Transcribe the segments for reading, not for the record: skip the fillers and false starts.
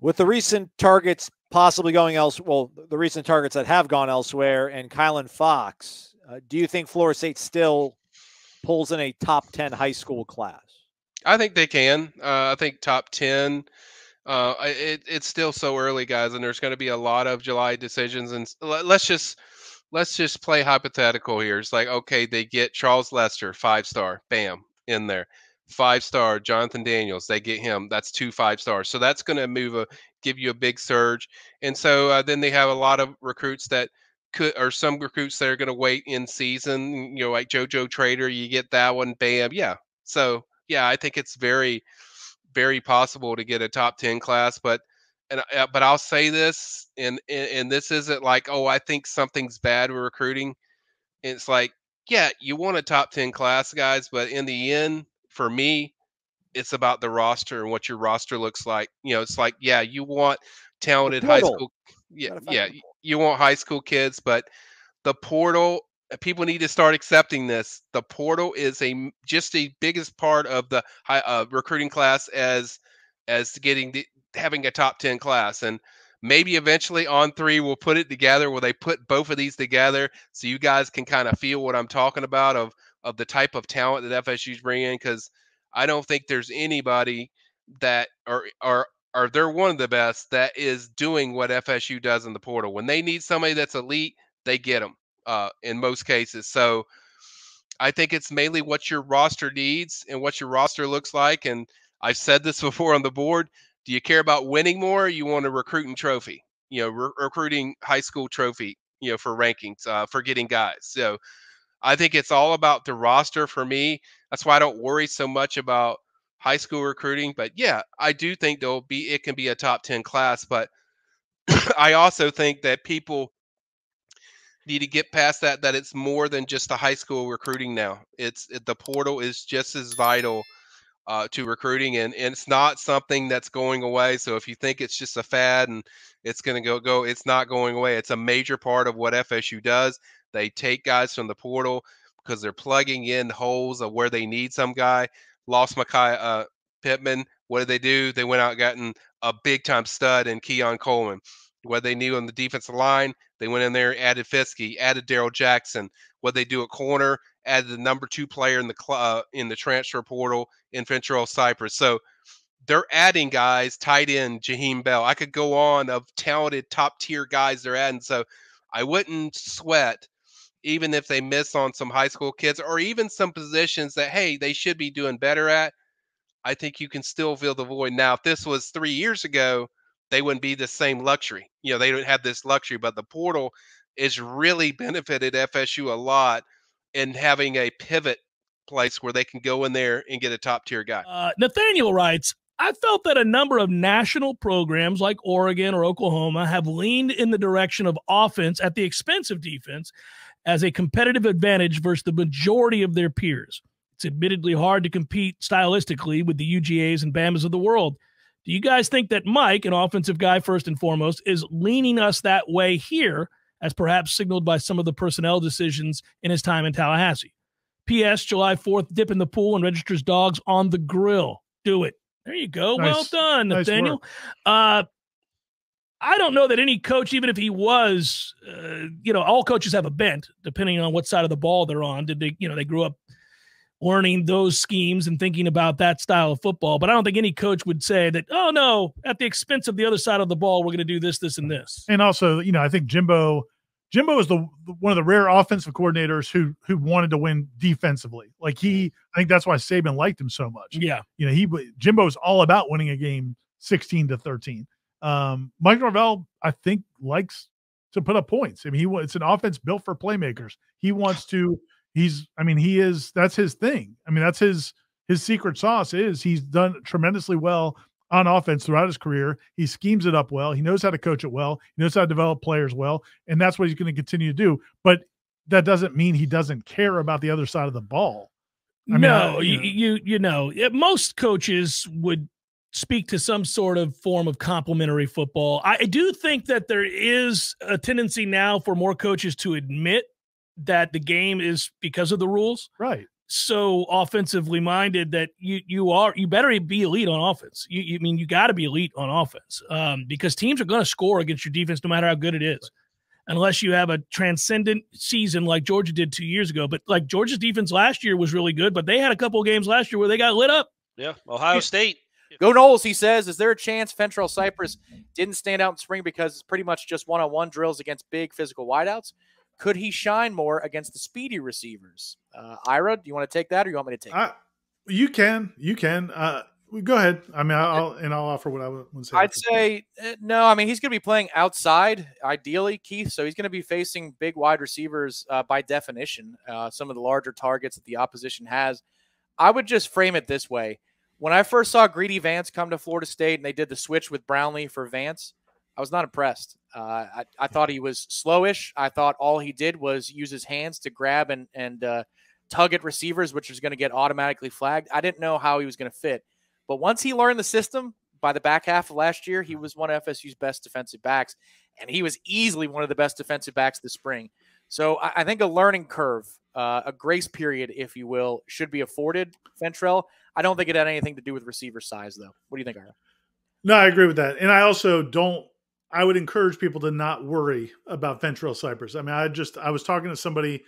With the recent targets possibly going else, well, the recent targets that have gone elsewhere, and Kylan Fox, do you think Florida State still pulls in a top 10 high school class? I think they can. I think top 10. It's still so early, guys, and there's going to be a lot of July decisions. And let's just play hypothetical here. It's like, okay, they get Charles Lester, 5-star, bam, in there. 5-star Jonathan Daniels, they get him. That's 2 5-stars. So that's going to give you a big surge. And so then they have a lot of recruits that or some recruits that are going to wait in season. Like JoJo Trader, you get that one, bam, yeah. So yeah, I think it's very, very possible to get a top 10 class, but I'll say this, and this isn't like, oh, I think something's bad with recruiting. It's like, yeah, you want a top 10 class, guys, but in the end, for me, it's about the roster and what your roster looks like. It's like, yeah, you want talented high school, yeah, you want high school kids, but the portal, people need to start accepting this. The portal is just the biggest part of the recruiting class as having a top 10 class. And maybe eventually On3 will put it together where they put both of these together so you guys can kind of feel what I'm talking about of the type of talent that FSU's bringing in, because I don't think there's anybody that or they're one of the best that is doing what FSU does in the portal. When they need somebody that's elite, they get them in most cases. So I think it's mainly what your roster needs and what your roster looks like. And I've said this before on the board. Do you care about winning more? Or you want a recruiting trophy, recruiting high school trophy, for rankings, for getting guys. So I think it's all about the roster for me. That's why I don't worry so much about high school recruiting. But yeah, I do think it can be a top 10 class. But I also think that people need to get past that it's more than just the high school recruiting now. The portal is just as vital to recruiting, and it's not something that's going away. So if you think it's just a fad and it's going to go, it's not going away. It's a major part of what FSU does. They take guys from the portal because they're plugging in holes of where they need some guy. Lost Makai Pittman. What did they do? They went out and gotten a big-time stud in Keon Coleman. What they knew on the defensive line, they went in there, added Fiskey, added Daryl Jackson. What they do at corner, added the number 2 player in the transfer portal in Ventrell Cypress. So they're adding guys, tight end, Jaheim Bell. I could go on of talented top-tier guys they're adding. So I wouldn't sweat even if they miss on some high school kids or even some positions that, hey, they should be doing better at. I think you can still fill the void. Now, if this was 3 years ago, they wouldn't be the same luxury. They don't have this luxury, but the portal has really benefited FSU a lot in having a pivot place where they can go in there and get a top-tier guy. Nathaniel writes, I felt that a number of national programs like Oregon or Oklahoma have leaned in the direction of offense at the expense of defense as a competitive advantage versus the majority of their peers. It's admittedly hard to compete stylistically with the UGAs and Bamas of the world. Do you guys think that Mike, an offensive guy first and foremost, is leaning us that way here, as perhaps signaled by some of the personnel decisions in his time in Tallahassee? P.S. July 4th, dip in the pool and registers dogs on the grill. Do it. There you go. Nice. Well done, Nathaniel. Nice I don't know that any coach, even if he was, all coaches have a bent, depending on what side of the ball they're on. Did they, they grew up learning those schemes and thinking about that style of football. But I don't think any coach would say that, oh, no, at the expense of the other side of the ball, we're going to do this, this, and this. And also, I think Jimbo is one of the rare offensive coordinators who wanted to win defensively. Like I think that's why Saban liked him so much. Yeah. Jimbo's all about winning a game 16-13. Mike Norvell, I think, likes to put up points. I mean, it's an offense built for playmakers. He wants to, that's his thing. I mean, that's his secret sauce is he's done tremendously well on offense throughout his career. He schemes it up well. He knows how to coach it well. He knows how to develop players well. And that's what he's going to continue to do. But that doesn't mean he doesn't care about the other side of the ball. Most coaches would speak to some sort of form of complementary football. I do think that there is a tendency now for more coaches to admit that the game is because of the rules. Right. so offensively minded that you better be elite on offense. You got to be elite on offense because teams are going to score against your defense no matter how good it is, unless you have a transcendent season like Georgia did 2 years ago. But like Georgia's defense last year was really good, but they had a couple of games last year where they got lit up. Yeah, Ohio State. Go Noles, he says. Is there a chance Fentrell Cypress didn't stand out in spring because it's pretty much just one-on-one drills against big physical wideouts? Could he shine more against the speedy receivers? Ira, do you want to take that or you want me to take it? You can. Go ahead. I mean, I'll offer what I would say. I'd say no. I mean, he's going to be playing outside, ideally, Keith. So he's going to be facing big wide receivers by definition, some of the larger targets that the opposition has. I would just frame it this way. When I first saw Greedy Vance come to Florida State and they did the switch with Brownlee for Vance, I was not impressed. I thought he was slowish. I thought all he did was use his hands to grab and tug at receivers, which is going to get automatically flagged. I didn't know how he was going to fit. But once he learned the system, by the back half of last year, he was one of FSU's best defensive backs, and he was easily one of the best defensive backs this spring. So I think a learning curve, a grace period, if you will, should be afforded Fentrell. I don't think it had anything to do with receiver size, though. What do you think, Ira? No, I agree with that. And I also don't – I would encourage people to not worry about Fentrell Cypress. I mean, I was talking to somebody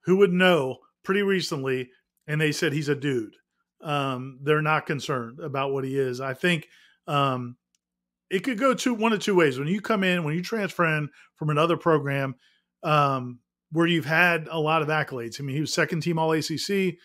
who would know pretty recently, and they said he's a dude. They're not concerned about what he is. I think it could go one of two ways. When you come in, when you transfer in from another program where you've had a lot of accolades. I mean, he was second-team All-ACC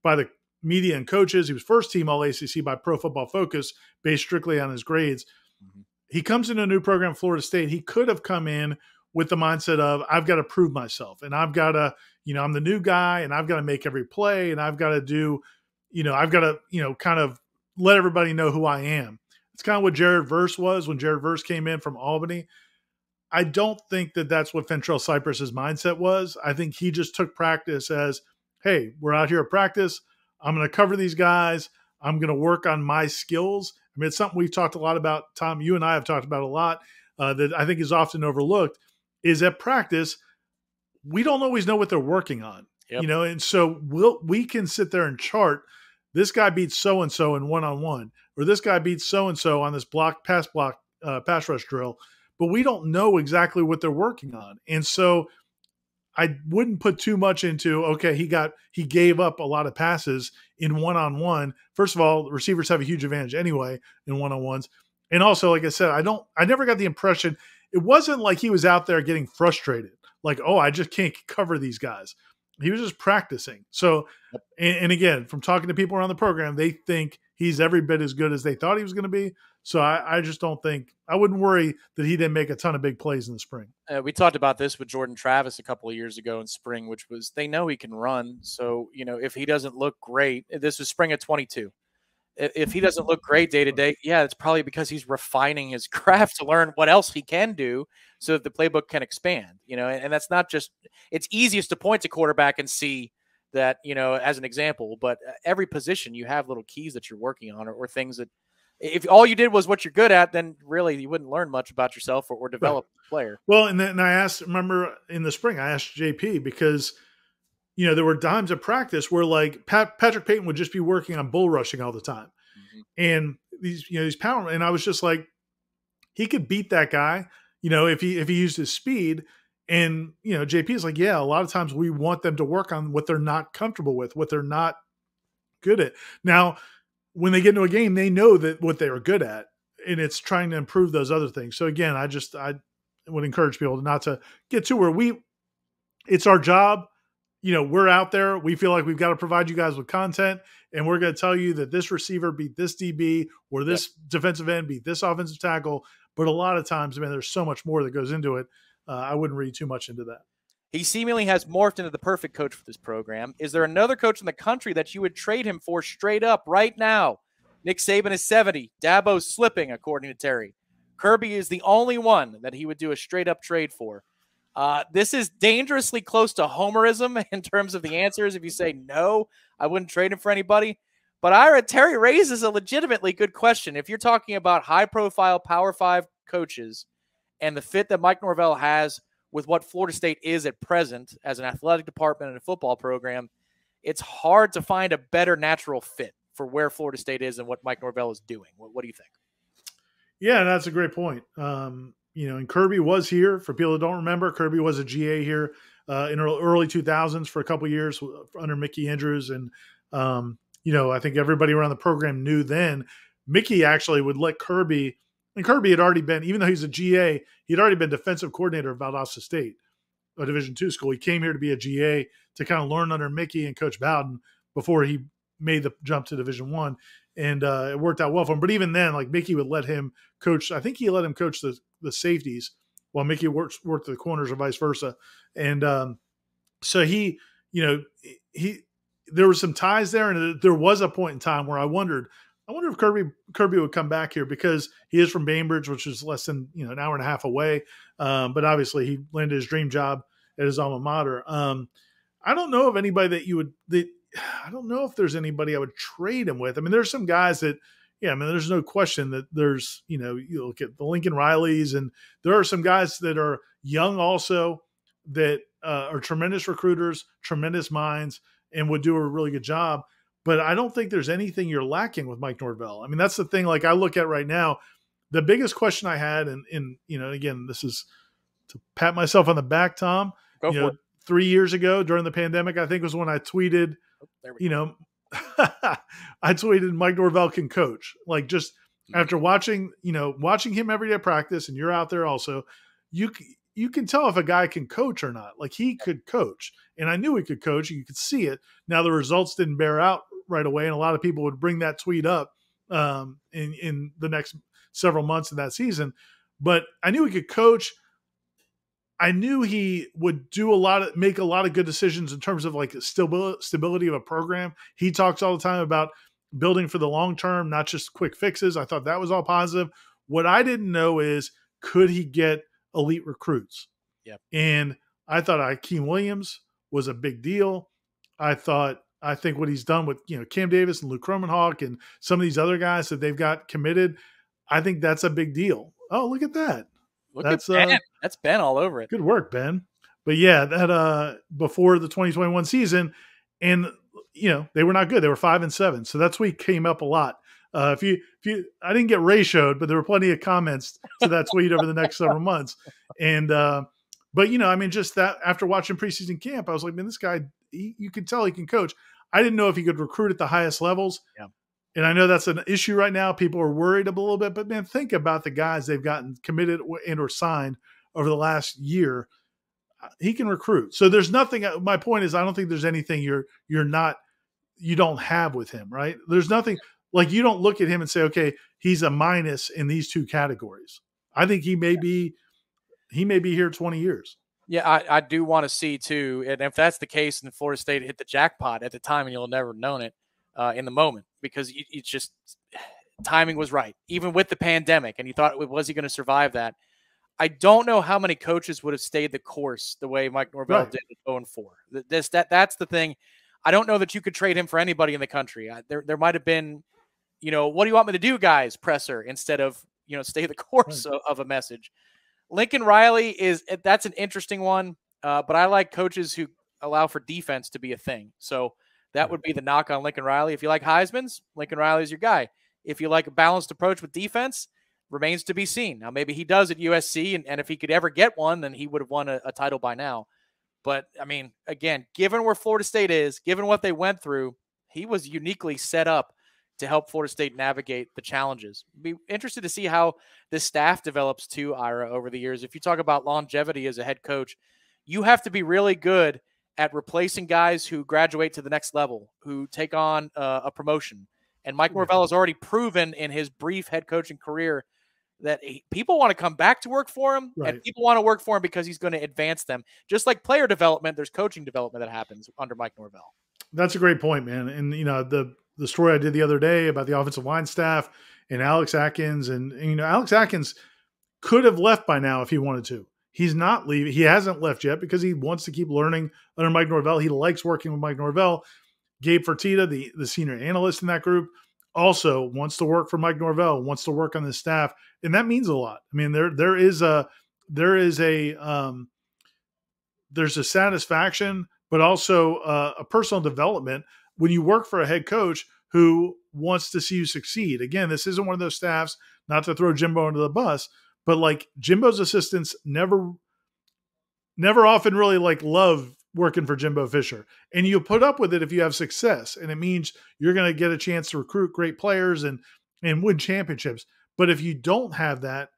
by the media and coaches. He was first-team All-ACC by Pro Football Focus, based strictly on his grades. Mm-hmm. He comes into a new program, Florida State. He could have come in with the mindset of, I've got to prove myself, and I've got to, I'm the new guy, and I've got to make every play, and I've got to do, I've got to, kind of let everybody know who I am. It's kind of what Jared Verse was when Jared Verse came in from Albany. I don't think that that's what Fentrell Cypress's mindset was. I think he just took practice as, hey, we're out here at practice. I'm going to cover these guys. I'm going to work on my skills. I mean, it's something we've talked a lot about, Tom, you and I have talked about a lot that I think is often overlooked, is at practice, we don't always know what they're working on, and so we can sit there and chart, this guy beats so-and-so in one-on-one, or this guy beats so-and-so on this pass rush drill, but we don't know exactly what they're working on. And so I wouldn't put too much into, okay, he gave up a lot of passes in one-on-one. First of all, receivers have a huge advantage anyway in one-on-ones. And also, like I said, I never got the impression, it wasn't like he was out there getting frustrated. Like, oh, I just can't cover these guys. He was just practicing. So, and again, from talking to people around the program, they think he's every bit as good as they thought he was going to be. So I just don't think – I wouldn't worry that he didn't make a ton of big plays in the spring. We talked about this with Jordan Travis a couple of years ago in spring, which was they know he can run. So, if he doesn't look great – this was spring of 22. If he doesn't look great day to day, yeah, it's probably because he's refining his craft to learn what else he can do so that the playbook can expand, and that's not just, it's easiest to point to quarterback and see that, as an example, but every position you have little keys that you're working on or things that if all you did was what you're good at, then really you wouldn't learn much about yourself or develop a player. Well, and then remember in the spring, I asked JP because there were times at practice where like Patrick Payton would just be working on bull rushing all the time. Mm-hmm. And these power, and I was just like, he could beat that guy, if he used his speed. And, JP is like, yeah, a lot of times we want them to work on what they're not comfortable with, what they're not good at. Now, when they get into a game, they know that what they are good at, and it's trying to improve those other things. So again, I would encourage people not to get to where it's our job. We're out there. We feel like we've got to provide you guys with content, and we're going to tell you that this receiver beat this DB or this defensive end beat this offensive tackle. But a lot of times, man, there's so much more that goes into it. I wouldn't read too much into that. He seemingly has morphed into the perfect coach for this program. Is there another coach in the country that you would trade him for straight up right now? Nick Saban is 70. Dabo's slipping, according to Terry. Kirby is the only one that he would do a straight-up trade for. This is dangerously close to homerism in terms of the answers. If you say no, I wouldn't trade him for anybody. But Ira, Terry raises a legitimately good question. If you're talking about high-profile Power 5 coaches and the fit that Mike Norvell has with what Florida State is at present as an athletic department and a football program, it's hard to find a better natural fit for where Florida State is and what Mike Norvell is doing. What do you think? Yeah, that's a great point. And Kirby was here. For people that don't remember, Kirby was a GA here in early 2000s for a couple of years under Mickey Andrews. And, I think everybody around the program knew then Mickey actually would let Kirby, and Kirby had already been, even though he's a GA, he'd already been defensive coordinator of Valdosta State, a Division II school. He came here to be a GA to kind of learn under Mickey and Coach Bowden before he made the jump to Division I. And it worked out well for him. But even then, like Mickey would let him coach. I think he let him coach the safeties while Mickey worked the corners or vice versa. And so there were some ties there. And there was a point in time where I wonder if Kirby would come back here, because he is from Bainbridge, which is less than an hour and a half away. But obviously he landed his dream job at his alma mater. I don't know of anybody I don't know if there's anybody I would trade him with. I mean, there's some guys that, there's no question that there's, you look at the Lincoln Rileys, and there are some guys that are young also that are tremendous recruiters, tremendous minds, and would do a really good job. But I don't think there's anything you're lacking with Mike Norvell. I mean, that's the thing. Like I look at right now, the biggest question I had, and again, this is to pat myself on the back, Tom. Go for it. 3 years ago during the pandemic, I think was when I tweeted, I tweeted Mike Norvell can coach. Like just after watching him every day at practice, and you're out there also, you can tell if a guy can coach or not. Like he could coach, and I knew he could coach. You could see it. Now the results didn't bear out right away, and a lot of people would bring that tweet up in the next several months of that season. But I knew he could coach. I knew he would make a lot of good decisions in terms of like stability of a program. He talks all the time about building for the long term, not just quick fixes. I thought that was all positive. What I didn't know is, could he get elite recruits? Yep. And I thought Akeem Williams was a big deal. I think what he's done with Cam Davis and Luke Cromenhawk and some of these other guys that they've got committed, I think that's a big deal. Oh, look at that. That's Ben. That's Ben all over it. Good work, Ben. But yeah, that before the 2021 season, and they were not good. They were 5-7. So that's where he came up a lot. I didn't get ratioed, but there were plenty of comments to that tweet over the next several months. And but just that after watching preseason camp, I was like, man, this guy, you can tell he can coach. I didn't know if he could recruit at the highest levels. Yeah. And I know that's an issue right now. People are worried a little bit, but man, think about the guys they've gotten committed and or signed over the last year. He can recruit. So there's nothing. My point is, I don't think there's anything you don't have with him, right? There's nothing like you don't look at him and say, okay, he's a minus in these two categories. I think he may be here 20 years. Yeah, I do want to see too. And if that's the case, then Florida State hit the jackpot at the time, and you'll never have known it in the moment, because it's just timing was right, even with the pandemic. And you thought, was he going to survive that? I don't know how many coaches would have stayed the course the way Mike Norvell did at 0-4. That's the thing. I don't know that you could trade him for anybody in the country. There might have been, what do you want me to do, guys? Presser instead of, stay the course of a message. Lincoln Riley that's an interesting one, but I like coaches who allow for defense to be a thing. So that would be the knock on Lincoln Riley. If you like Heisman's, Lincoln Riley's your guy. If you like a balanced approach with defense, remains to be seen. Now, maybe he does at USC, and if he could ever get one, then he would have won a title by now. But, I mean, again, given where Florida State is, given what they went through, he was uniquely set up to help Florida State navigate the challenges. Be interested to see how this staff develops too, Ira, over the years. If you talk about longevity as a head coach, you have to be really good at replacing guys who graduate to the next level, who take on a promotion. And Mike Norvell has already proven in his brief head coaching career that people want to come back to work for him, and people want to work for him because he's going to advance them. Just like player development, there's coaching development that happens under Mike Norvell. That's a great point, man. And, the story I did the other day about the offensive line staff and Alex Atkins, and Alex Atkins could have left by now if he wanted to. He's not leaving. He hasn't left yet because he wants to keep learning under Mike Norvell. He likes working with Mike Norvell. Gabe Fertitta, the senior analyst in that group, also wants to work for Mike Norvell, wants to work on the staff. And that means a lot. I mean, there's a satisfaction but also a personal development when you work for a head coach who wants to see you succeed. Again, this isn't one of those staffs, not to throw Jimbo under the bus, but like Jimbo's assistants never often really like love working for Jimbo Fisher. And you put up with it if you have success. And it means you're going to get a chance to recruit great players and win championships. But if you don't have that,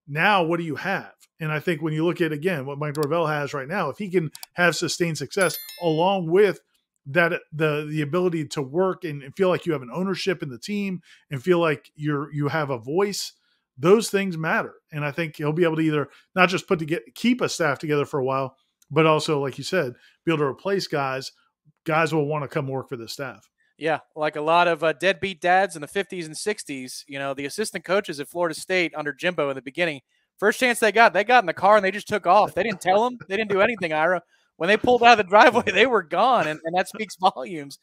now what do you have? And I think when you look at, again, what Mike Norvell has right now, if he can have sustained success along with that, the ability to work and feel like you have an ownership in the team and feel like you have a voice, those things matter. And I think he'll be able to either not just keep a staff together for a while, but also, like you said, be able to replace guys. Guys will want to come work for the staff. Yeah, like a lot of deadbeat dads in the 50s and 60s, the assistant coaches at Florida State under Jimbo in the beginning, first chance they got in the car and they just took off. They didn't tell them. They didn't do anything, Ira. When they pulled out of the driveway, they were gone, and that speaks volumes.